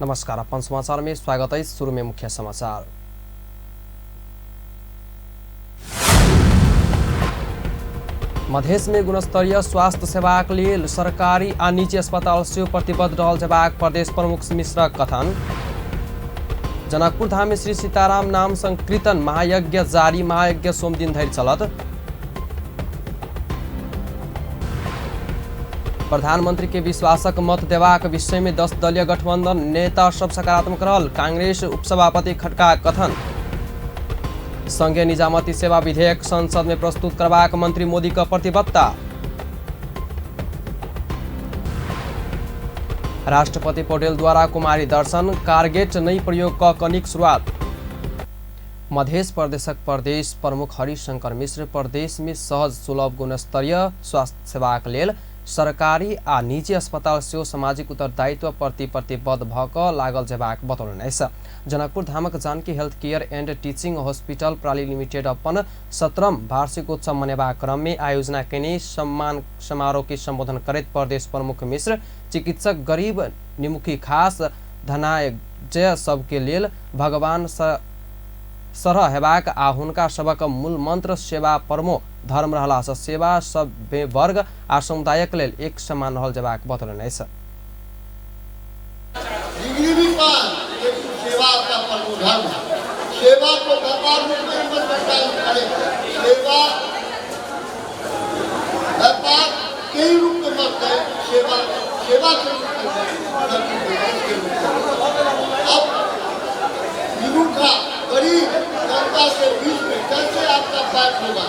नमस्कार, अपन समाचार में स्वागत है। शुरू में मुख्य समाचार। मधेश में गुणस्तरीय स्वास्थ्य सेवा के लिए सरकारी आ निजी अस्पताल से प्रतिबद्ध रहल जबाक प्रदेश प्रमुख मिश्र कथन। जनकपुर धाम में श्री सीताराम नाम संकीर्तन महायज्ञ जारी, महायज्ञ सोम दिन धरि चलत। प्रधानमंत्री के विश्वासक मत देवाक विषय में 10 दलीय गठबंधन नेता सब सकारात्मक रहल, कांग्रेस उपसभापति खड्का कथन। संघीय निजामती सेवा विधेयक संसद में प्रस्तुत करवाक मंत्री मोदी का प्रतिबद्धता। राष्ट्रपति पटेल द्वारा कुमारी दर्शन कारगेट नई प्रयोग का कनिक शुरुआत। मध्य प्रदेशक प्रदेश प्रमुख हरिशंकर मिश्र प्रदेश में सहज सुलभ गुणस्तरीय स्वास्थ्य सेवा के लेल सरकारी आ निजी अस्पताल से सामाजिक उत्तरदायित्व प्रति प्रतिबद्ध भक लागल जेबाक बतौलन। जनकपुर धामक Janaki health care and teaching hospital प्राली लिमिटेड अपन 17वां वार्षिक उत्सव मनेबा क्रम में आयोजना केने सम्मान समारोह के संबोधन करते प्रदेश प्रमुख मिश्र चिकित्सक गरीब निमुखी खास धनाजय सबके लेल भगवान सरह हेबाक आ हुनका सबक मूल मंत्र सेवा परमो धर्म रहला से सेवा सब वर्ग आ समुदायक लेल एक समान रहल जेबाक बतौलन। सेवा का परमो धर्म, सेवा को व्यापार रूप में मत करें, सेवा व्यापार के रूप में मत करें, सेवा सेवा के रूप में। अब विमुखा गरीब जनता के बीच में कैसे आपका बात होगा,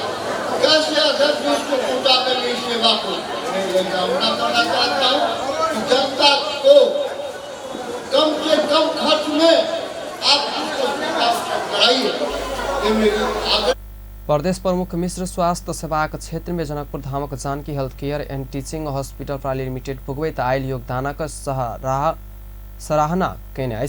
कैसे अध्यक्ष को पूजा में भी सेवा को मैं करना चाहता हूँ कि जनता को कम से कम खर्च में आप उसको कराइए। प्रदेश प्रमुख मिश्र स्वास्थ्य सेवा क्षेत्र में जनकपुर धामक Janaki health care and teaching hospital प्राली लिमिटेड पुगवैत आयल योगदानक सराहना केने।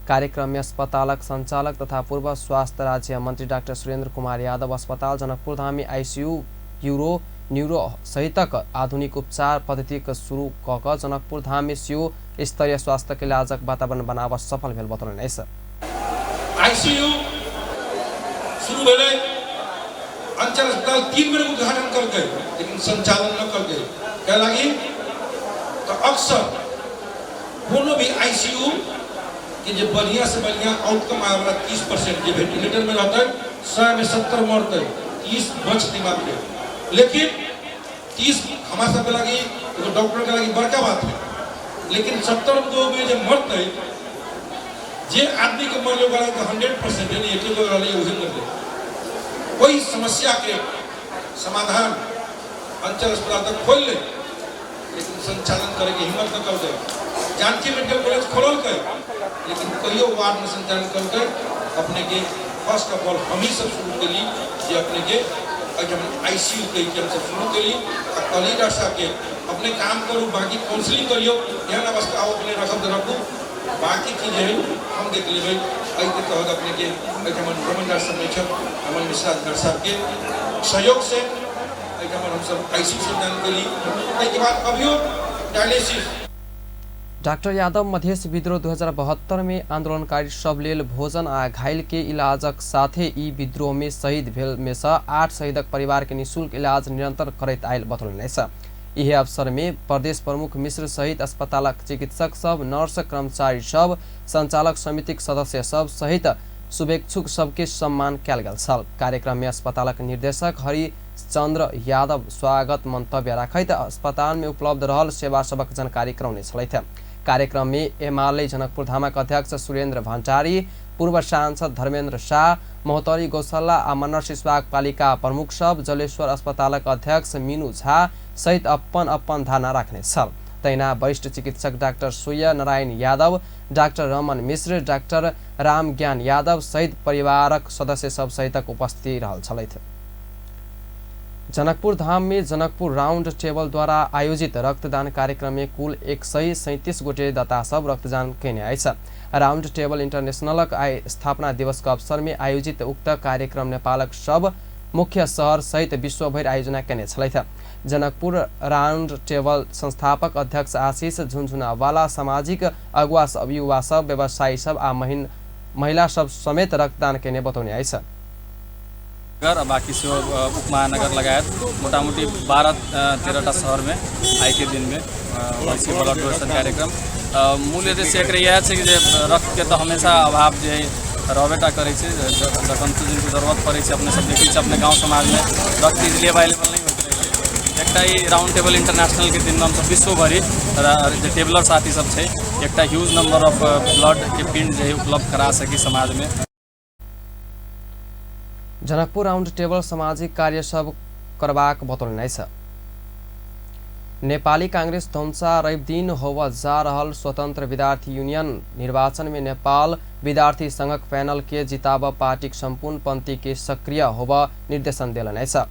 कार्यक्रम में अस्पतालक संचालक तथा पूर्व स्वास्थ्य राज्य मंत्री डॉक्टर सुरेंद्र कुमार यादव अस्पताल जनकपुर धाम में आईसीयू यूरो न्यूरो सहितक आधुनिक उपचार पद्धति शुरू कक जनकपुर धाम में सीओ स्तरीय स्वास्थ्य के इलाजक वातावरण बनाव सफल भेल बतौलन। आईसीयू शुरू भेले, अंचल अस्पताल 3 बेर उद्घाटन कर गए लेकिन संचालन न कर गए। क्या लगी तो अक्सर कोनो भी आईसीयू कि जो बढ़िया से बढ़िया आउटकम आए वाला 30% जो वेंटिलेटर में रहता है 100 में 70 मरते, 30 बच दिमाग में, लेकिन 30 हमारे सब लगी तो डॉक्टर के लगी बड़का बात है, लेकिन 70 को में जो मरते जे आदमी के मरने वाला तो 100% यानी एक लोग वाले उसे मर गए। कोई समस्या के समाधान अंचल अस्पताल तक खोल ले लेकिन संचालन करे की हिम्मत न कर दे। जानकी मेडिकल कॉलेज खोल कर लेकिन कहियो वार्ड में संचालन करके अपने के फर्स्ट ऑफ ऑल हम ही सब शुरू करी जे अपने के आईसीयू के हम सब शुरू करी कॉलेज डॉक्टर साहब के अपने काम करूँ, बाकी काउंसलिंग करियो, यहाँ अवस्था आओ अपने रकम रखू, बाकी चीजें हम देख ले भाई। ऐसे कहत अपने के रमन डॉक्टर साहब अमन मिश्रा डॉक्टर साहब के सहयोग से हम सब आईसीयू से जान करी। के बाद अभियो डायलिसिस डॉक्टर यादव मधेश विद्रोह 2072 में आंदोलनकारी सब लेल भोजन आ घायल के इलाजक साथे ई विद्रोह में शहीद भेल में से 8 शहीदक परिवार के निःशुल्क इलाज निरंतर करैत आयल बतौलन। यही अवसर में प्रदेश प्रमुख मिश्र सहित अस्पतालक चिकित्सक सब, नर्स कर्मचारी सब, संचालक समितिक सदस्य सब सहित शुभेच्छुक सबके सम्मान कयल गेल छल। कार्यक्रम में अस्पतालक निर्देशक हरिचंद्र यादव स्वागत मंतव्य राखैत अस्पताल में उपलब्ध रहल सेवा सबक जानकारी करौने छलैथ। कार्यक्रम में एमाले जनकपुर धामक अध्यक्ष सुरेंद्र भंडारी, पूर्व सांसद धर्मेंद्र शाह, महोत्तरी गौशाला आ मन्नर शिशुवाक पालिका प्रमुख सब, जलेश्वर अस्पतालक अध्यक्ष मीनू झा सहित अपन अपन धारणा राख्ने छल। तैना वरिष्ठ चिकित्सक डॉक्टर सूर्य नारायण यादव, डॉक्टर रमन मिश्र, डॉक्टर राम ज्ञान यादव सहित परिवारक सदस्य सब सहितक उपस्थिति रहल छलैथ। जनकपुर धाम में जनकपुर राउंड टेबल द्वारा आयोजित रक्तदान कार्यक्रम में कुल 137 गोटे दाता सब रक्तदान केने आइछ। राउंड टेबल इंटरनेशनलक स्थापना दिवस के अवसर में आयोजित उक्त कार्यक्रम नेपालक सब मुख्य शहर सहित विश्वभर आयोजना करने छलैथ। जनकपुर राउंड टेबल संस्थापक अध्यक्ष आशीष झुनझुनावाला सामाजिक अगुवा सब, युवा सब, व्यवसायी सब आ महिला सब समेत रक्तदान करने बताउने आइछ। बाकी से उपमहानगर लगायत मोटामोटी 12-13 शहर में आई के दिन में वैसे ब्लड डोनेशन कार्यक्रम मूल उद्देश्य एक यह है कि रक्त के तो हमेशा अभाव जो है रहबेटा करे जखन जिनको जरूरत पड़े अपने सब देखिए अपने गाँव समाज में रक्त इजिली अवेलेबल नहीं होते रहे। एक राउंड टेबल इंटरनेशनल के दिन में हम सब विश्वभरि टेबलर साथी सब है एक ह्यूज नंबर ऑफ ब्लड के पिंड जो है उपलब्ध करा सकी समाज में। जनकपुर राउंड टेबल सामाजिक कार्य सब करबाक बतौलनि छ। नेपाली कांग्रेस धौंसा रवि दिन होवा जा रहल स्वतंत्र विद्यार्थी यूनियन निर्वाचन में नेपाल विद्यार्थी संघक पैनल के जिताब पार्टी संपूर्ण पंथी के सक्रिय होवा निर्देशन दिलन छ।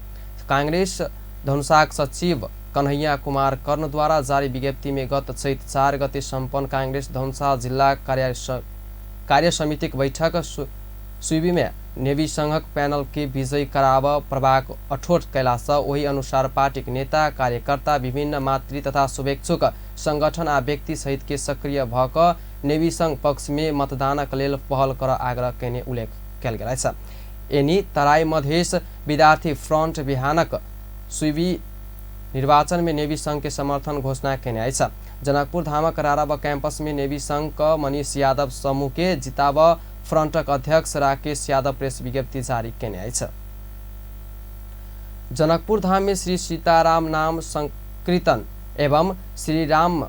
कांग्रेस धौंसाक सचिव कन्हैया कुमार कर्ण द्वारा जारी विज्ञप्ति में गत चैत 4 गते सम्पन्न कांग्रेस धौंसा जिल्ला कार्य समितिक बैठक सुइबी में नेवी संघक पैनल के विजयी कराव प्रभाग अठोट कैलाश वही अनुसार पार्टी नेता कार्यकर्ता विभिन्न मातृ तथा शुभेच्छुक संगठन आ व्यक्ति सहित के सक्रिय भक नेवी संघ पक्ष में मतदानक लेल पहल कर आग्रह करने उल्लेख कल गया है। एनी तराई मधेश विद्यार्थी फ्रंट बिहानक सुइबी निर्वाचन में नेवी संघ के समर्थन घोषणा करने है। जनकपुर धामक राराव कैंपस में नेवी संघ का मनीष यादव समूह के जिताब फ्रंटक अध्यक्ष राकेश यादव प्रेस विज्ञप्ति जारी करने आइछ। जनकपुर धाम में श्री सीताराम नाम संकीर्तन एवं श्री राम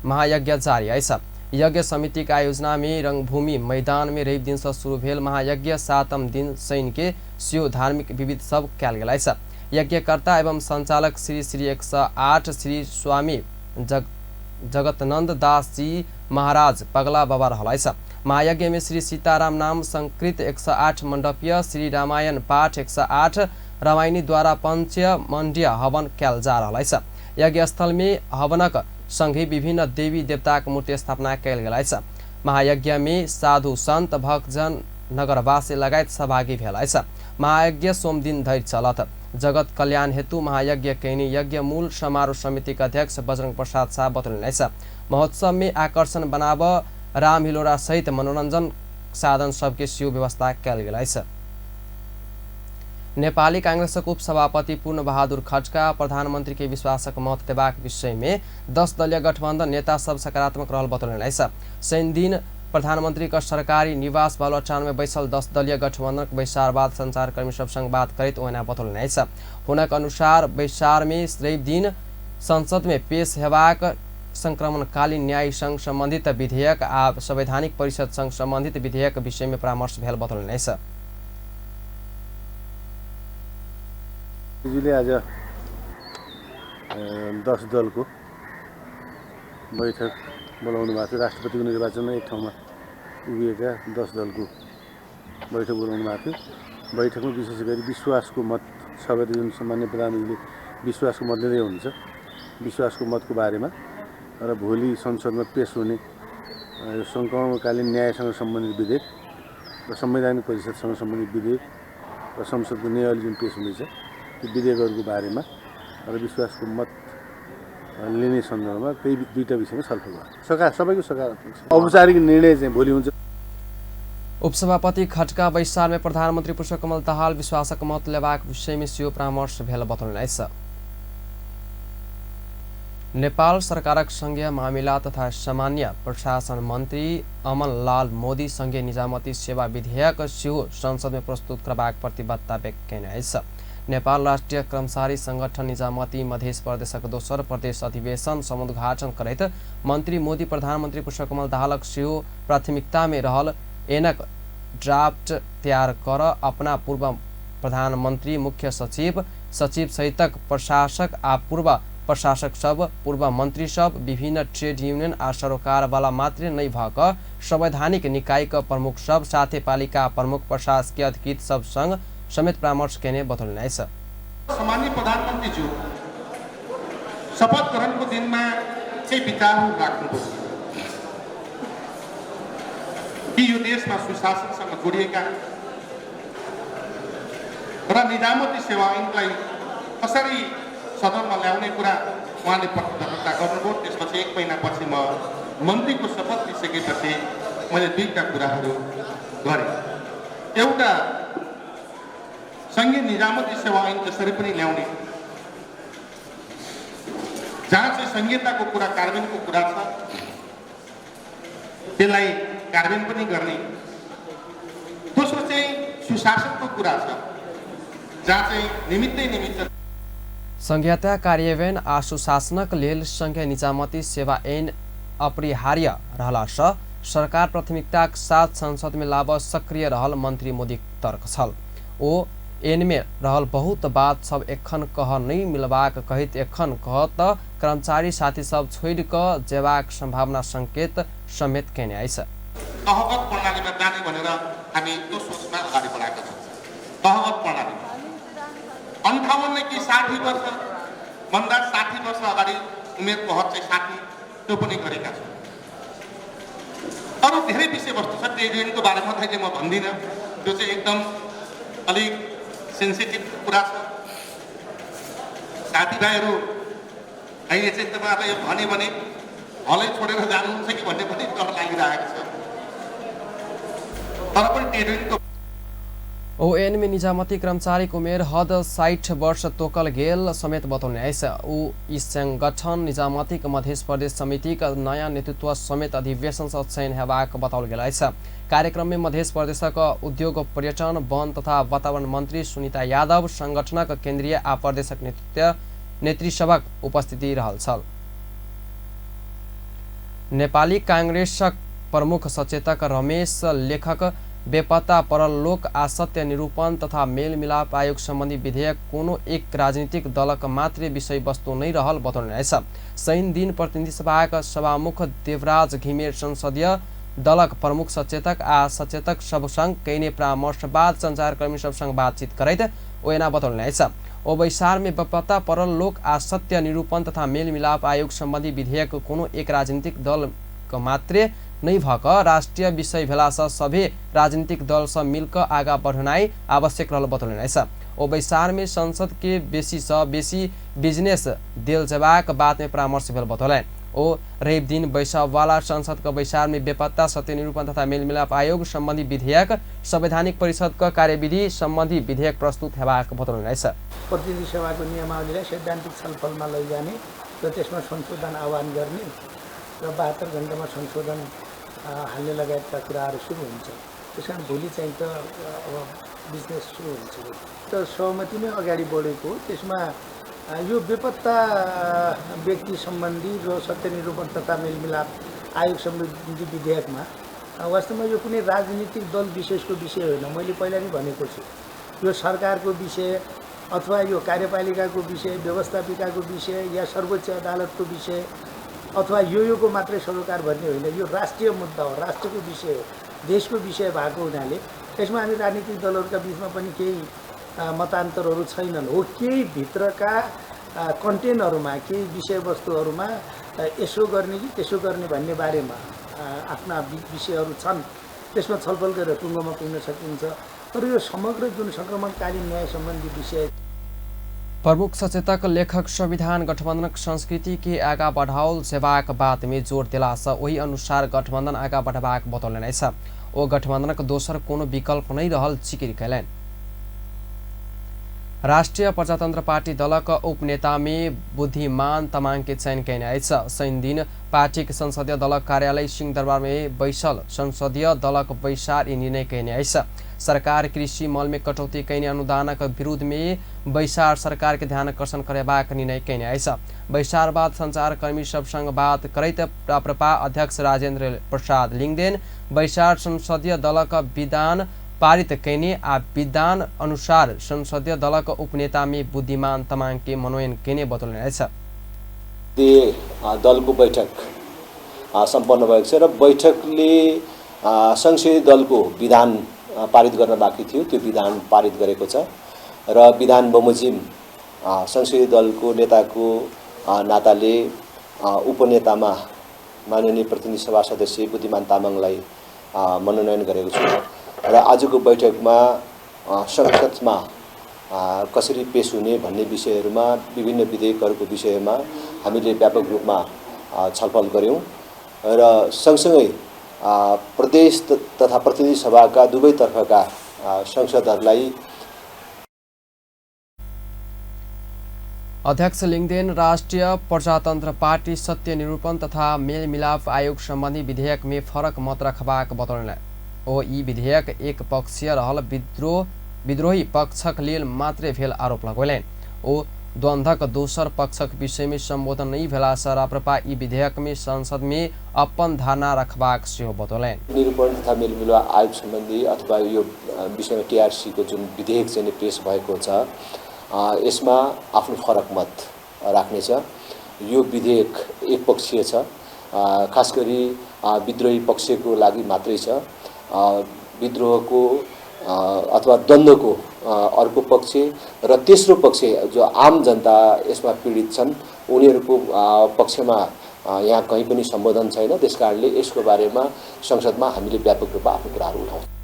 महायज्ञ जारी आइछ। यज्ञ समिति का आयोजना में रंगभूमि मैदान में रवि दिन से शुरू भेल महायज्ञ 7म दिन शनि के शिव धार्मिक विविध सब कल गया है। यज्ञकर्ता एवं संचालक श्री 108 श्री स्वामी जगतनंद दास जी महाराज पगला बाबा रहल। महायज्ञ में श्री सीताराम नाम संकृत 108 मंडपीय श्री रामायण पाठ 108 रामायणी द्वारा पंचमंडीय हवन कल जा रहा है। यज्ञ स्थल में हवनक संगे विभिन्न देवी देवता मूर्ति स्थापना कल गया है। महायज्ञ में साधु संत भक्तजन नगरवासी लगायत सहभागी भेल है। महायज्ञ सोम दिन धरि चलत। जगत कल्याण हेतु महायज्ञ कैनी यज्ञ मूल समारोह समिति का अध्यक्ष बजरंग प्रसाद शाह बतौलनि छ। महोत्सव में आकर्षण बनाव राम हिलोरा सहित मनोरंजन साधन सबके शिव व्यवस्था कल गया है। नेपाली कांग्रेसक उपसभापति पूर्ण बहादुर खड्का प्रधानमंत्री के विश्वासक मत देबाक विषय में 10 दलीय गठबंधन नेता सब सकारात्मक रहल बतौलनि छ। शनि दिन प्रधानमंत्री का सरकारी निवास बालुवाटार में बैसल 10 दलीय गठबंधन बैसारवाद संचारकर्मी सब संग बात करित ओना बतौलनि छ। हुनक अनुसार बैसार में रवि दिन संसद में पेश हेबाक संक्रमणकालीन न्याय संघ संबंधित विधेयक आ संवैधानिक परिषद संघ संबंधित विधेयक विषय में परामर्श भेल बतौलनि छ। आज 10 दल को बैठक बोलाउनु भएको थियो। राष्ट्रपतिको निर्वाचनमा एक ठाउँमा उभिएका 10 दल को बैठक बोलाउनु भएको थियो। बैठकमा विशेष गरी विश्वासको मत सबैले जुन सामान्य प्रधानमन्त्रीले विश्वासको मत दिँदै हुनुहुन्छ विश्वासको मतको बारेमा र भोलि संसदमा पेश हुने संक्रमणकालीन न्यायसँग सम्बन्धित विधेयक र संवैधानिक परिषदसँग सम्बन्धित विधेयक र संसदको नियमले जुन पेश हुँदैछ त्यो विधेयकहरूको बारेमा र विश्वासको मत लिने सन्दर्भमा त्यही दुईटा विषयमा छलफल भयो। सबैको सकारात्मक औपचारिक निर्णय चाहिँ भोलि हुन्छ। उपसभापति खड्का बैसार में प्रधानमंत्री पुष्पकमल दाहाल विश्वासक मत लेबाक विषय में शिव परामर्श भेल बतौलनि छ। नेपाल सरकारक संघीय मामिला तथा सामान्य प्रशासन मंत्री अमनलाल मोदी संघीय निजामती सेवा विधेयक शिव संसद में प्रस्तुत करबाक प्रतिबद्धता व्यक्त कयने छ। नेपाल राष्ट्रिय कर्मचारी संगठन निजामती मध्य प्रदेशक दोसर प्रदेश अधिवेशन समुद्घाटन करैत मंत्री मोदी प्रधानमंत्री पुष्पकमल दाहालक शिव प्राथमिकता में रहल एनक ड्राफ्ट तैयार कर अपना पूर्व प्रधानमंत्री मुख्य सचिव सहितक प्रशासक आ पूर्व प्रशासक सब पूर्व मंत्री सब विभिन्न ट्रेड यूनियन आ सरोकार वाला मात्र नहीं भक संवैधानिक निकाय प्रमुख सब साथै पालिका प्रमुख प्रशासकीय अधिकृत सब संग समेत परामर्श करने बतौलनि छ। सामान्य प्रधानमंत्री जो शपथ ग्रहण को दिन में के विचारहरू राख्नुपर्छ कि यो देशमा सुशासनसँग जोडिएका र निजामती सेवा ऐनलाई कसरी सदनमा ल्याउने कुरा उहाँले प्रतिबद्धता गर्नुभयो। त्यसपछि 1 महिनापछि म मन्त्रीको शपथ लिइसकेपछि मैले 2टा कुराहरू गरेँ। एउटा सङ्घीय निजामती सेवा ऐन जसरी पनि ल्याउने, जहाँ चाहिँ संहिताको कुरा कार्यान्वयनको कुरा छ त्यसलाई कार्यान्वयन पनि गर्ने। दोस्रो चाहिँ सुशासनको कुरा छ, जहाँ चाहिँ निमित्त संहिता कार्यान्वयन आ सुशासनक लेल संघीय निजामती सेवा ऐन अपरिहार्य रहलासँ सरकार प्राथमिकताक साथ संसद में लाब सक्रिय रहल मंत्री मोदी तर्क छल। ओ ऐन में रहल बहुत बात सब एखन कह नहीं मिलबाक कहित एखन कह त कर्मचारी साथी सब छोड़ क जेबाक संभावना संकेत समेत केने आइछ। तहगत प्रणालीमा जाने भनेर हामी त्यो सोचमा अगाडि बढाएका छौँ। तहगत प्रणाली 58 कि 60 वर्ष भन्दा 60 वर्ष अगाडि उमेरको हद चाहिँ 60 त्यो पनि गरेका छौँ। अरू धेरै विषयवस्तु छ, ट्रेड बारेमा चाहिँ म भन्दिनँ, त्यो चाहिँ एकदम अलिक सेन्सिटिभ कुरा छ। साथीभाइहरू अहिले चाहिँ तपाईँहरूलाई यो भने हलै छोडेर जानुहुन्छ कि भन्ने पनि डर लागिरहेको छ। तर पनि ट्रेड ओएन में निजामती कर्मचारी उमेर हद 60 वर्ष तोकल गेल समेत बताउने आइछ। ऊ ई संगठन निजामती मध्य प्रदेश समिति का नया नेतृत्व समेत अधिवेशन से चयन हेबाक बताओल गेल आइछ। कार्यक्रम में मध्य प्रदेश उद्योग पर्यटन वन तथा वातावरण मंत्री सुनीता यादव, संगठनक केंद्रीय आ प्रदेशक नेत्री सभक उपस्थिति रहल छल। नेपाली कांग्रेसक प्रमुख सचेतक रमेश लेखक बेपत्ता परल लोक आ सत्य निरूपण तथा मेलमिलाप आयोग संबंधी विधेयक कोनो एक राजनीतिक दलक मात्र विषय वस्तु नहीं रहल बताउने आइछ। शनि दिन प्रतिनिधि सभाक सभामुख देवराज घिमिरे संसदीय दलक प्रमुख सचेतक आ सचेतक सब संग कैने परामर्श बाद संचारकर्मी सब संग बातचीत करैत ओना बताउने आइछ। ओ बैसार में बेपत्ता परल लोक आ सत्य निरूपण तथा मेलमिलाप आयोग संबंधी विधेयक कोनो एक राजनीतिक दल मात्रे नहीं भक राष्ट्रीय विषय भेला सभी राजनीतिक दल से मिलकर आगा बढ़नाई आवश्यक रहल बताउने आइछ। ओ बैसार में संसद के बेसी से बेसी बिजनेस देल जबाक बात में परामर्श भेल बतौले। ओ रवि दिन बैसावाला संसद का बैसार में बेपत्ता सत्य निरूपण तथा मेलमिलाप आयोग संबंधी विधेयक संवैधानिक परिषद का कार्यविधि संबंधी विधेयक प्रस्तुत हेबाक बताउने आइछ। प्रतिनिधि सभाको नियमावलीलाई सैद्धान्तिक छलफलमा लैजाने र त्यसमा संशोधन आह्वान गर्ने र 72 घण्टामा संशोधन हाल्ने लगायतका कुराहरू सुरु हुन्छ। त्यस कारण भोलि चाहिँ त अब बिजनेस सुरु हुन्छ। त सहमतिमै अगाडि बढेको त्यसमा यो बेपत्ता व्यक्ति सम्बन्धी र सत्य निरूपण तथा मेलमिलाप आयोग सम्बन्धी विधेयकमा वास्तवमा यो कुनै राजनीतिक दल विशेषको विषय होइन। मैले पहिला नै भनेको छु, यो सरकारको विषय अथवा यो कार्यपालिकाको विषय, व्यवस्थापिकाको विषय या सर्वोच्च अदालतको विषय अथवा यो मात्रै सरोकार भन्ने होइन। यो राष्ट्रिय मुद्दा हो, राष्ट्रको विषय हो, देशको विषय भएको हुनाले यसमा हामी राजनीतिक दलहरूका बिचमा पनि केही मतान्तरहरू छैनन्। हो केही भित्रका कन्टेन्टहरूमा केही विषयवस्तुहरूमा यसो गर्ने कि त्यसो गर्ने भन्ने बारेमा आफ्ना विषयहरू छन्, त्यसमा छलफल गरेर टुङ्गोमा पुग्न सकिन्छ। तर यो समग्र जुन सङ्क्रमणकालीन न्याय सम्बन्धी विषय। प्रमुख सचेतक लेखक संविधान गठबंधन संस्कृति के आगा बढ़ाओल सेवाक बात में जोर दिला वही अनुसार गठबंधन आगा बढ़ाबाक बतौलन आइछ। ओ गठबंधनक दोसर कोनो विकल्प नहीं रहल जिकिर कैलन। राष्ट्रीय प्रजातंत्र पार्टी दलक उपनेता में बुद्धिमान तमाङ के चयन कैने आइछ। शनि दिन पार्टी संसदीय दलक कार्यालय सिंहदरबार में बैसल संसदीय दलक बैसार निर्णय कैने आइछ। सरकार कृषि मल में कटौती कैने अनुदानक विरुद्ध में बैसार सरकार के ध्यान आकर्षण करेबाक निर्णय कैने आइछ। बैसार बाद संचारकर्मी सब संग बात करैत प्रपा अध्यक्ष राजेन्द्र प्रसाद लिङदेन बैसार संसदीय दलक विधान पारित कैने आ विधान अनुसार संसदीय दलक उपनेता में बुद्धिमान तमाङ के मनोनयन कैने बतौलन आइछ। दलको बैठक सम्पन्न भएको छ र बैठकले संसदीय दलको विधान पारित गर्न बाँकी थियो, त्यो विधान पारित गरेको छ र विधान बमोजिम संसदीय दलको नेताको नाताले उपनेतामा माननीय प्रतिनिधि सभा सदस्य बुद्धिमान तामाङलाई मनोनयन गरेको छु र आजको बैठकमा संसदमा कसरी पेश हुने भन्ने विषयहरूमा विभिन्न विधेयकहरूको विषयमा हामीले व्यापक रूपमा छलफल गऱ्यौँ र सँगसँगै प्रदेश तथा प्रतिनिधि सभाका दुवैतर्फका सांसदहरूलाई अध्यक्ष लिङ्गदेन राष्ट्रिय प्रजातन्त्र पार्टी सत्य निरूपण तथा मेलमिलाप आयोग सम्बन्धी विधेयक में फरक मत रखबाक बतौलनि ओ ई विधेयक एक पक्षीय रहल विद्रोही पक्षक लेल मात्रै भेल आरोप लगौलनि ओ द्वन्द्वक दोसर पक्षक विषय में संबोधन नहीं भेला से राप्रपा ई विधेयक में संसद में अपन धारणा रखबाक सेहो बतौलनि। निरूपण तथा मेलमिलाप आयोग सम्बन्धी अथवा यो विषयमा टीआरसी को जुन विधेयक चाहिँ पेश भएको छ यसमा आफ्नो फरक मत राख्नेछ। यो विधेयक एकपक्षीय छ, खास गरी विद्रोही पक्षको लागि मात्रै छ। विद्रोहको अथवा द्वन्द्वको अर्को पक्ष र तेस्रो पक्ष जो आम जनता यसमा पीडित छन् उनीहरूको पक्षमा यहाँ कहीँ पनि सम्बोधन छैन। त्यसकारणले यसको बारेमा संसदमा हामीले व्यापक रूपमा आफ्नो कुराहरू उठाउँछौँ।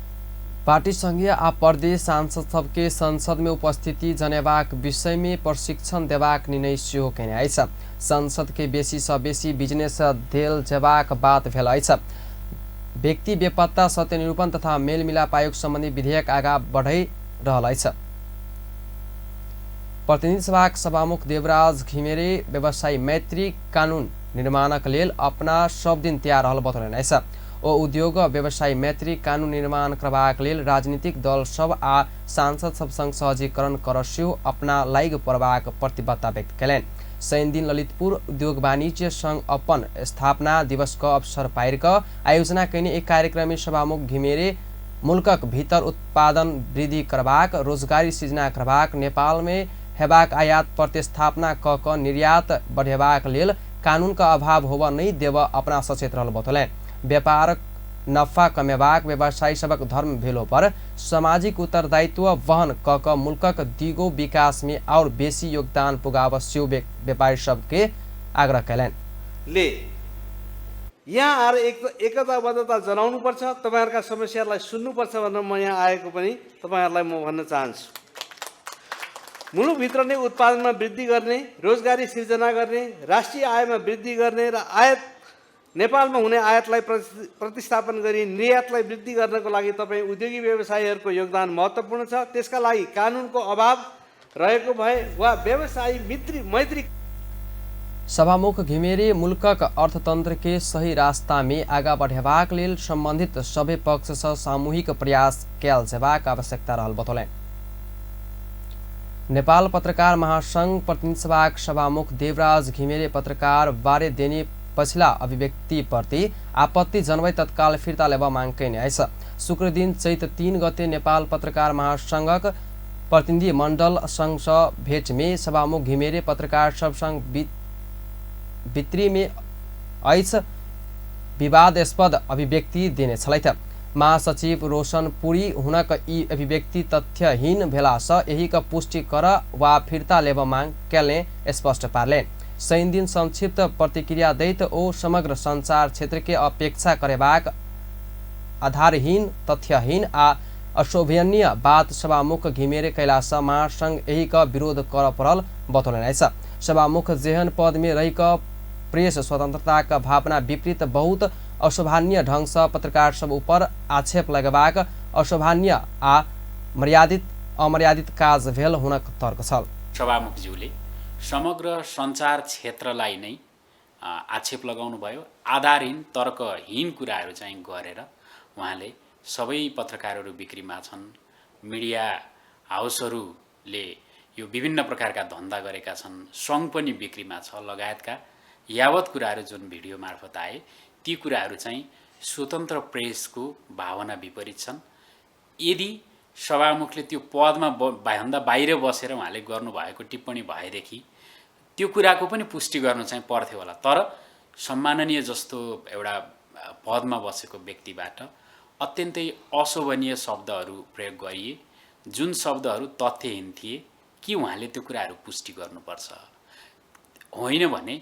पार्टी संघीय आ प्रदेश सांसद सबके संसद में उपस्थिति जनेबाक विषय में प्रशिक्षण देबाक निर्णय सेहो केने आइछ। संसद के बेसी से बेसी बिजनेस देल जेबाक बात भेल आइछ। व्यक्ति बेपत्ता सत्य निरूपण तथा मेलमिलाप आयोग सम्बन्धी विधेयक आगा बढ़ै रहल आइछ। प्रतिनिधि सभाक सभामुख देवराज घिमिरे व्यवसायी मैत्री कानून निर्माणक लेल अपना सब दिन तैयार रहल बतौलनि आइछ। ओ उद्योग व्यवसायी मैत्री कानून निर्माण करबाक लेल राजनीतिक दल सब आ सांसद सब संग सहजीकरण कर सेहो अपना लाइग पड़बाक प्रतिबद्धता व्यक्त कयलनि। शनि दिन ललितपुर उद्योग वाणिज्य संघ अपन स्थापना दिवस का अवसर पाएर आयोजना कयने एक कार्यक्रम में सभामुख घिमिरे मुल्कक भीतर उत्पादन वृद्धि करबाक, रोजगारी सृजना करबाक, नेपाल में हेबाक आयात प्रतिस्थापना क निर्यात बढ़ेबाक लेल कानून का अभाव होबा नहीं देव अपना सचेत रहल बतौलनि। व्यापार नफा कमेबाक व्यवसायी सबक धर्म भेलो पर सामाजिक उत्तरदायित्व वहन क मुल्कक दिगो विकास में और बेसी योगदान पुगाव सेहो व्यापारी सबके आग्रह कयलनि। ले यहाँ आएर एकताबद्धता जनाउनुपर्छ, तपाईहरुका समस्याहरूलाई सुन्नुपर्छ भनेर म यहाँ आएको पनि तपाईहरुलाई म भन्न चाहन्छु। मुलुकभित्र नै उत्पादनमा वृद्धि गर्ने, रोजगारी सृजना गर्ने, राष्ट्रिय आयमा वृद्धि गर्ने र आयात नेपालमा हुने आयातलाई प्रतिस्थापन गरी निर्यातलाई वृद्धि गर्नको लागि तपाईँ उद्योगी व्यवसायीहरूको योगदान महत्त्वपूर्ण छ। त्यसका लागि कानुनको अभाव रहेको भए वा व्यवसायी मैत्री सभामुख घिमिरे मुल्कक अर्थतंत्र के सही रास्ता में आगा बढ़ेबाक लेल संबंधित सबै पक्ष से सामूहिक प्रयास कयल जेबाक आवश्यकता रहल बतौलनि। नेपाल पत्रकार महासंघ प्रतिनिधि सभाक सभामुख देवराज घिमिरे पत्रकार बारे देने पछिल्ला अभिव्यक्ति प्रति आपत्ति जनवै तत्काल फिर्ता लेवा माग कयने आइछ। शुक्र दिन चैत 3 गते नेपाल पत्रकार महासंघक प्रतिनिधि मण्डल संघ भेट में सभामुख घिमिरे पत्रकार सब संघ भित्री में आइछ विवादास्पद अभिव्यक्ति देने छलैथ। महासचिव रोशन पुरी हुनक यी अभिव्यक्ति तथ्यहीन भेला स यही का पुष्टि कर वा फिर्ता लेवा माग कयलने स्पष्ट पारले। शनि दिन संक्षिप्त प्रतिक्रिया दैत ओ समग्र संचार क्षेत्र के अपेक्षा करेबाक आधारहीन तथ्यहीन आ अशोभनीय बात सभामुख घिमिरे कैलाश महासंघ यही का विरोध कर पड़ल बतौलनि। सभामुख जेहन पद में रही प्रेस स्वतंत्रता का भावना विपरीत बहुत अशोभनीय ढंग से पत्रकार सब ऊपर आक्षेप लगेबाक अशोभनीय आ अमर्यादित काज भेल हुनक तर्क छल। सभामुखज्यूले समग्र सञ्चार क्षेत्रलाई नै आक्षेप लगाउनु भयो। आधारहीन तर्कहीन कुराहरू चाहिँ गरेर उहाँले सबै पत्रकारहरू बिक्रीमा छन्, मिडिया हाउसहरूले यो विभिन्न प्रकारका धन्दा गरेका छन्, सङ्घ पनि बिक्रीमा छ लगायतका यावत कुराहरू जुन भिडियो मार्फत आए ती कुराहरू चाहिँ स्वतन्त्र प्रेसको भावना विपरीत छन्। यदि सभामुखले त्यो पदमा भन्दा बाहिर बसेर उहाँले गर्नुभएको टिप्पणी भएदेखि त्यो कुराको पनि पुष्टि गर्नु चाहिँ पर्थ्यो होला। तर सम्माननीय जस्तो एउटा पदमा बसेको व्यक्तिबाट अत्यन्तै अशोभनीय शब्दहरू प्रयोग गरिए, जुन शब्दहरू तथ्यहीन थिए, कि उहाँले त्यो कुराहरू पुष्टि गर्नुपर्छ, होइन भने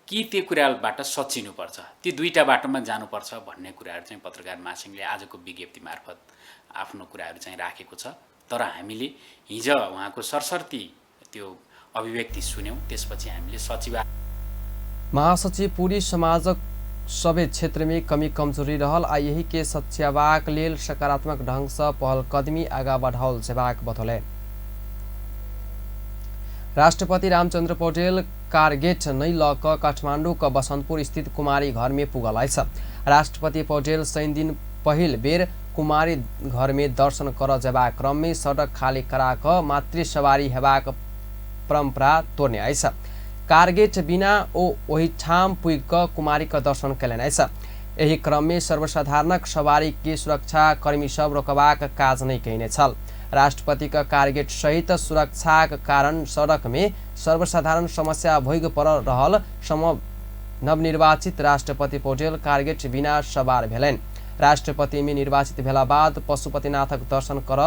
कि त्यो कुराबाट सच्चिनुपर्छ, ती दुईटा बाटोमा जानुपर्छ भन्ने कुराहरू चाहिँ पत्रकार महासंघले आजको विज्ञप्ति मार्फत आफ्नो कुराहरू चाहिँ राखेको छ। तर हामीले हिजो उहाँको सरसर्ती त्यो अभिव्यक्ति सुन्यौँ। त्यसपछि हामीले सचिवालय महासचिव पूरी समाजक सबै क्षेत्र में कमी कमजोरी रहल आ यही के सच्याबाक लेल सकारात्मक ढंग से पहलकदमी आगा बढ़ाओल जेबाक बतौले। राष्ट्रपति रामचंद्र पौडेल कारगेट नै ल क काठमाडौँ क बसन्तपुर स्थित कुमारी घर में पुगल आइछ। राष्ट्रपति पौडेल 3 दिन पहिल बेर कुमारी घर में दर्शन कर जेबाक क्रम में सड़क खाली करा क मातृ सवारी हेबाक परंपरा तोड़ने आइछ। कारगेट बिना ओही ठाम पुग क कुमारी का दर्शन कयलनि आइछ। एही क्रम में सर्वसाधारणक सवारी के सुरक्षा कर्मी सब रोकबाक काज नहीं कयने छल। राष्ट्रपति का कारगेट सहित सुरक्षा कारण सड़क में सर्वसाधारण समस्या भोग पर रहल नवनिर्वाचित राष्ट्रपति पौडेल कारगेट बिना सवार भेलनि। राष्ट्रपति में निर्वाचित भेला बाद पशुपतिनाथक दर्शन कर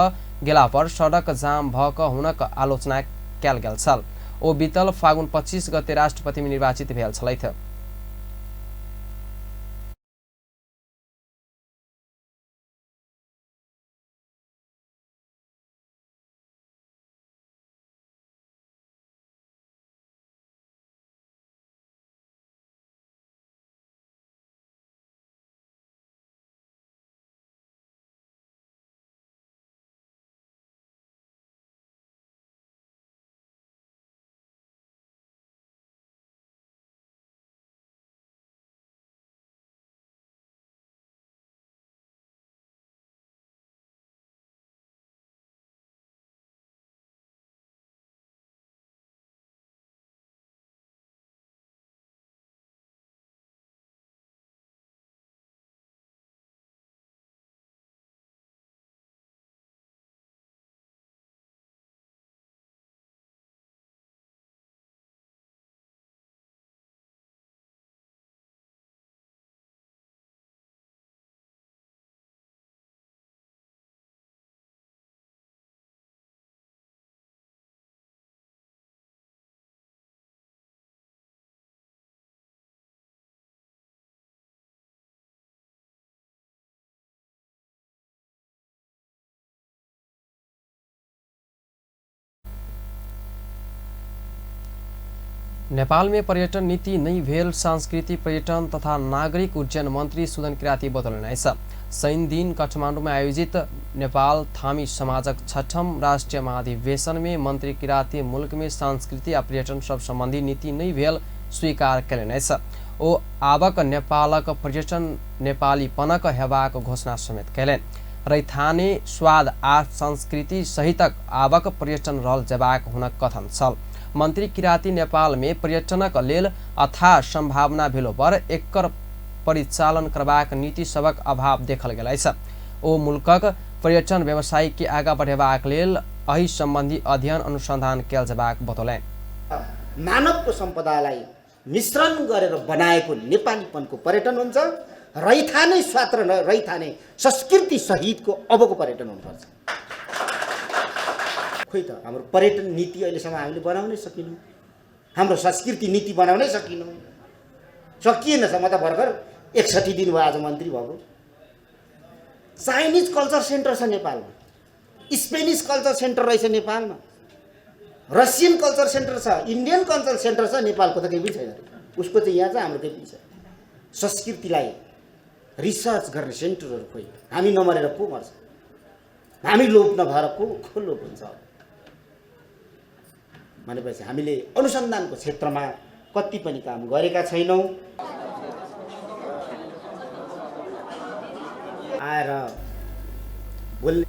गेला पर सड़क जाम भक हुनक आलोचना कयल गेल छल। ओ बीतल फागुन 25 गते राष्ट्रपति में निर्वाचित भेल छलैथ। नेपाल में पर्यटन नीति नहीं भेल सांस्कृतिक पर्यटन तथा नागरिक उड्डयन मंत्री सुदन किराती बतौलनि। 3 दिन काठमाडौँ में आयोजित नेपाल थामी समाजक 6ठम राष्ट्रीय महाधिवेशन में मंत्री किराती मुल्क में सांस्कृतिक आ पर्यटन सब संबंधी नीति नहीं भेल स्वीकार कयलनि। ओ आबक नेपालक पर्यटन नेपालीपनक हेबाक घोषणा समेत कयलनि। रैथाने स्वाद आ संस्कृति सहितक आबक पर्यटन रहल जेबाक हुनक कथन छल। मंत्री किराती नेपाल में पर्यटनक लेल अथाह संभावना भेलो पर एकर परिचालन करबाक नीति सबक अभाव देखल गेल अछि। ओ मुल्कक पर्यटन व्यवसाय के आगा बढ़ेबाक लेल एहि सम्बन्धी अध्ययन अनुसंधान कयल जेबाक बतौलनि। मानवको सम्पदालाई मिश्रण गरेर बनाएको नेपालीपनको पर्यटन हुन्छ। रैथाने स्वाद र रैथाने संस्कृति सहितको अबको पर्यटन हुनुपर्छ। खोइ त हाम्रो पर्यटन नीति अहिलेसम्म हामीले बनाउनै सकिनौँ। हाम्रो संस्कृति नीति बनाउनै सकिनौँ। सकिएन म त भर्खर 61 दिन भयो आज मन्त्री भएको। चाइनिज कल्चर सेन्टर छ नेपालमा, स्पेनिस कल्चर सेन्टर रहेछ नेपालमा, रसियन कल्चर सेन्टर छ, इन्डियन कल्चर सेन्टर छ। नेपालको त केही पनि छैन। उसको चाहिँ यहाँ चाहिँ हाम्रो केही पनि छ। संस्कृतिलाई रिसर्च गर्ने सेन्टरहरू खोइ। हामी नमरेर को मर्छ? हामी लोप नभएर को लोप हुन्छ भनेपछि हामीले अनुसन्धानको क्षेत्रमा कति पनि काम गरेका छैनौँ। आएर बोल्ने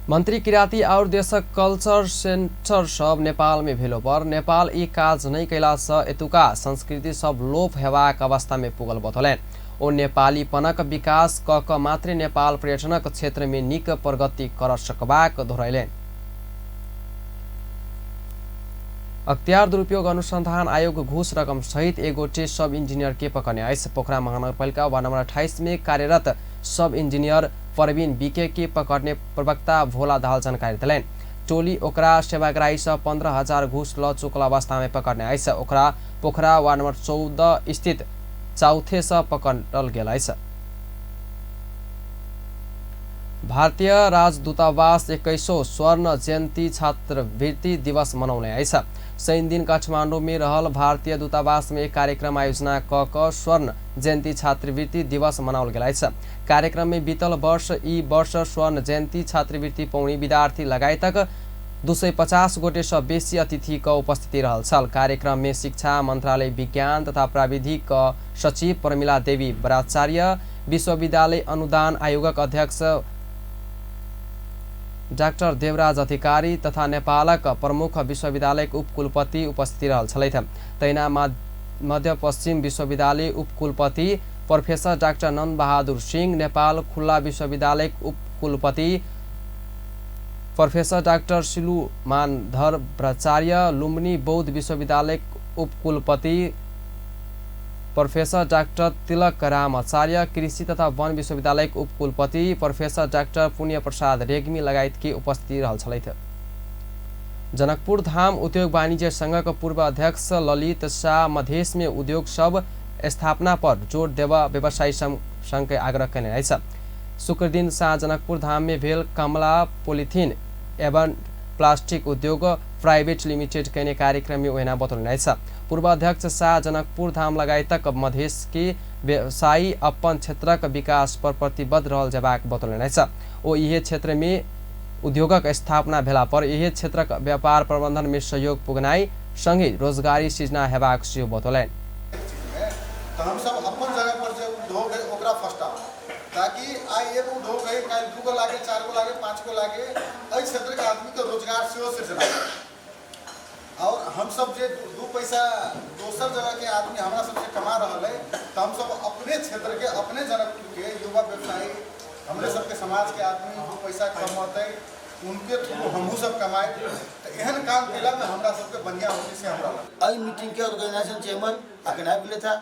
मंत्री किराती और देशक कल्चर सेंटर सब नेपाल में भेलो पर नेपाल ई काज नहीं कैला से एतुका संस्कृति सब लोप हेबाक अवस्था में पुगल बतौलनि। ओ नेपालीपनक विकास क मात्रै नेपाल पर्यटनक क्षेत्र में निक प्रगति कर सकबाक दोहरैलनि। अख्तियार दुरुपयोग अनुसंधान आयोग घूस रकम सहित एगोटे सब इंजीनियर के पकड़ने आइस। पोखरा महानगरपालिका वार्ड नंबर 28 में कार्यरत सब इंजीनियर परवीन बीके के पकड़ने प्रवक्ता भोला दाहाल जानकारी दिलैन। टोली ओकरा सेवाग्राही से 15,000 घूस ल चुकल अवस्था में पकड़ने आइस। ओकरा पोखरा वार्ड नंबर 14 स्थित चौथे से पकड़ल गेल आइस। भारतीय राजदूतावास 21औं स्वर्ण जयंती छात्रवृत्ति दिवस मनाउने आइछ। शनि दिन काठमाडौँ में रहल भारतीय दूतावास में एक कार्यक्रम आयोजना क स्वर्ण जयंती छात्रवृत्ति दिवस मनाओल गेल छ। कार्यक्रम में बीतल वर्ष ई वर्ष स्वर्ण जयंती छात्रवृत्ति पाउने विद्यार्थी लगायतक 250 गोटे से बेसी अतिथि क उपस्थिति रहल छल। कार्यक्रम में शिक्षा मंत्रालय विज्ञान तथा प्राविधिक सचिव प्रमिला देवी बराचार्य, विश्वविद्यालय अनुदान आयोगक अध्यक्ष डाक्टर देवराज अधिकारी तथा नेपालक प्रमुख विश्वविद्यालयक उपकुलपति उपस्थित रहल छलैथ। तैना मध्यपश्चिम विश्वविद्यालय उपकुलपति प्रोफेसर डाक्टर नन्द बहादुर सिंह, नेपाल खुल्ला विश्वविद्यालयक उपकुलपति प्रोफेसर डाक्टर सिलुमानधर भट्टाचार्य, लुम्बिनी बौद्ध विश्वविद्यालयक उपकुलपति प्रोफेसर डाक्टर तिलक राम आचार्य, कृषि तथा वन विश्वविद्यालयक उपकुलपति प्रोफेसर डाक्टर पुण्य प्रसाद रेग्मी लगायतकी उपस्थिति रहल छलैथ। जनकपुर धाम उद्योग वाणिज्य संघका पूर्व अध्यक्ष ललित शाह मधेश में उद्योग सब स्थापना पर जोड़ देवा व्यवसायी संघ के आग्रह कैले रहेछ। शुक्र दिन साँझ जनकपुर धाम में भेल कमला पोलिथिन एवं प्लास्टिक उद्योग प्राइवेट लिमिटेड कैने कार्यक्रम में ओहना बतौले रहेछ। पूर्व अध्यक्ष शाह जनकपुर धाम लगायतक मधेश के व्यवसायी अपन क्षेत्रक विकास पर प्रतिबद्ध रहल जेबाक बतौले रहेछ। ओ यही क्षेत्र में उद्योगक स्थापना भेला पर यही क्षेत्रक व्यापार प्रबंधन में सहयोग पुगनाई संगे रोजगारी सृजना हेबाक सेहो बतौलैन। हम सब अपन जगह पर जो उद्योग है ओकरा फस्टा ताकि आई एगो उद्योग है काल 2 को लागे 4 को लागे 5 को लागे एहि क्षेत्र के आदमी के रोजगार सेहो सृजना। और हम सब जे 2 पैसा दोसर जगह के आदमी हमरा सबसे कमा रहल है तो हम सब अपने क्षेत्र के अपने जनकपुर के युवा व्यवसायी हमरे सबके समाज के आदमी 2 पैसा कमाते उनके थ्रू हमहू सब कमाए तो एहन काम केला में हमरा सबके बढ़िया होती से हमरा आई मीटिंग के ऑर्गेनाइजेशन चेयरमैन अकना बिले था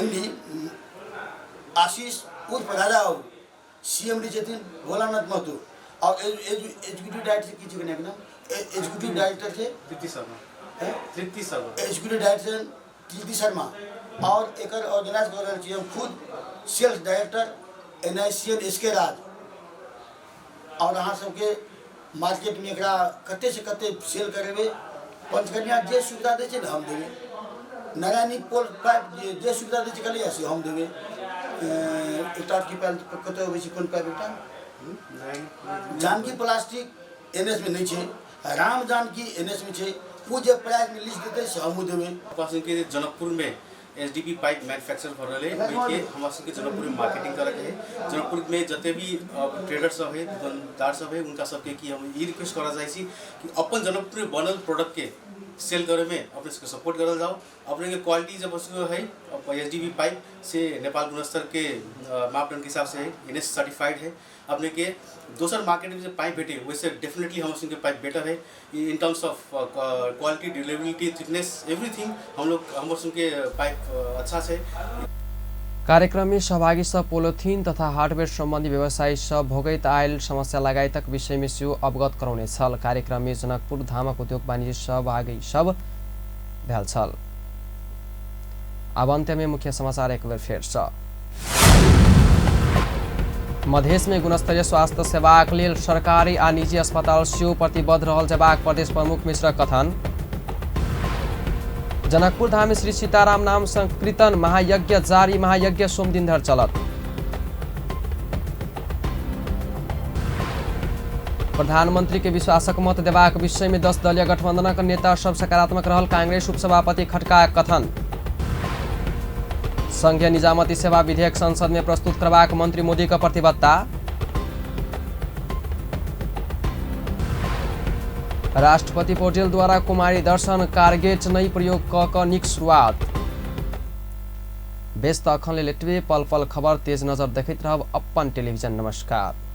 एमडी आशीष उर्फ राजा और सीएमडी चेतिन भोलानाथ महतो और एग्जीक्यूटिव डायरेक्टर की चीज ना एग्जीक्यूटिव डायरेक्टर थे तृप्ति शर्मा एग्जीक्यूटिव डायरेक्टर तृप्ति शर्मा और एक ऑर्गेनाइज कर रहे हम खुद सेल्स डायरेक्टर NICL SK राज और यहाँ सबके मार्केट में एकरा कते से कते सेल करे पंचकन्या जे सुविधा दे छे हम देवे नारायणी पोल पाइप जे सुविधा दे छे कली आसी हम देवे एकटा की पाइप कते होबे छै कोन पाइप एकटा जानकी प्लास्टिक NS में नहीं छे राम जानकी NS में छे वो जे प्राइस में लिस्ट देते से हम देवे पास के जनकपुर में SDP पाइप मैन्युफैक्चर कर रहे हैं के हमारे सबके जनकपुर में मार्केटिंग कर रहे हैं। जनकपुर में जते भी ट्रेडर सब है दुकानदार सब है उनका सबके कि हम ये रिक्वेस्ट करा जाए कि अपन जनकपुर में बनल प्रोडक्ट के सेल करे में अपने इसको सपोर्ट करल जाओ। अपने के क्वालिटी जब उसको है SDP पाइप से नेपाल गुणस्तर के मापदंड के हिसाब से है NS सर्टिफाइड है। अपने के दोसर मार्केट में जो पाइप भेटे वैसे डेफिनेटली हम उसके पाइप बेटर है in terms of quality durability thickness everything हम उसके पाइप अच्छा से। कार्यक्रम में सहभागी सब पोलिथिन तथा हार्डवेयर संबंधी व्यवसायी सब भोगैत आयल समस्या लगायतक विषय में सेहो अवगत कराउने छल। कार्यक्रम में जनकपुर धामक उद्योग वाणिज्य सहभागी सब भेल छल। अब अन्त्य में मुख्य समाचार एक बार फेर छ। मधेश में गुणस्तरीय स्वास्थ्य सेवाक लेल सरकारी आ निजी अस्पताल सेहो प्रतिबद्ध रहल जेबाक प्रदेश प्रमुख मिश्रक कथन। जनकपुर धाम में श्री सीताराम नाम संकीर्तन महायज्ञ जारी, महायज्ञ सोम दिन धर चलत। प्रधानमंत्री के विश्वासक मत देबाक विषय में 10 दलीय गठबंधनक नेता सब सकारात्मक रहल, कांग्रेस उपसभापति खड्का कथन। संघीय निजामती सेवा विधेयक संसद में प्रस्तुत करबाक मंत्री मोदी का प्रतिबद्धता। राष्ट्रपति पौडेल द्वारा कुमारी दर्शन कारगेट नई प्रयोग क निक शुरुआत। व्यस्त अखनले लेटवे पल पल खबर तेज नजर देखैत रहब अपन टेलिभिजन। नमस्कार।